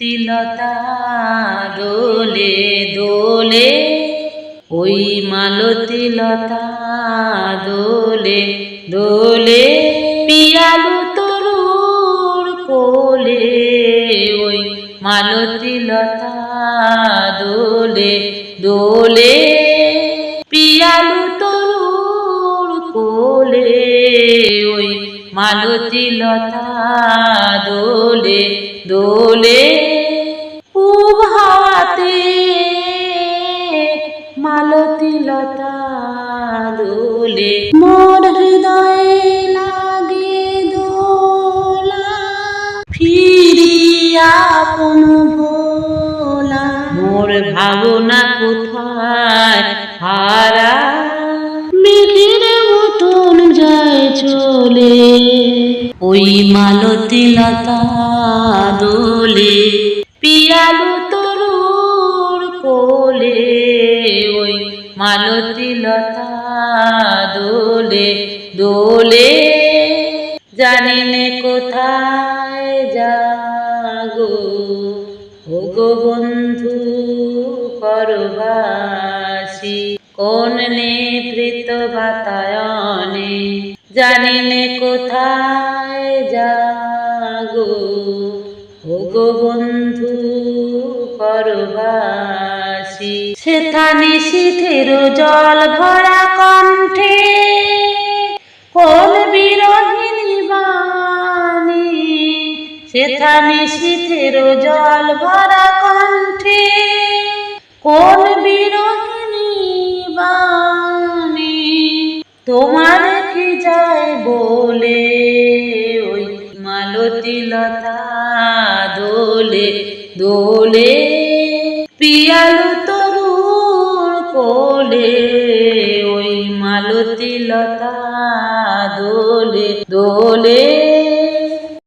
তিলতা দোলে দোলে, ওই মালতী লতা দোলে দোলে, পিয়ালু তরুর কোলে, ওই মালতী লতা দোলে দোলে, পিয়ালু তরুর কোলে, ওই মালতী লতা দোলে দোলে। পূব হাওয়াতে মালতী লতা দোলে, মোর হৃদয়ে লাগে দোলা, ফিরিয়া আপন ভোলা, মোর ভাবনা কোথায় হারা, মেঘের মতন যায় চলে, ওই মালতী লতা দোলে, পিয়ালু তরুর কোলে, ওই মালতী লতা দোলে দোলে। জানি নে কোথায় যাগো, ওগো বন্ধু পরবাসী, কোন নিভৃত বাতায়নে, জানি নে কোথায় যাগো, ওগো বন্ধু পরবাসী, সেথা নিশীথের জল ভরা কণ্ঠে, কোন বিরহিণী বাণী, সেথা নিশীথের জল ভরা কণ্ঠে, কোন বিরহিণী বাণী, তোমার কি যায় বলে, ওই মালতী লতা দোলে দোলে, পিয়ালু তরুর কোলে, ওই মালতী লতা দোলে দোলে।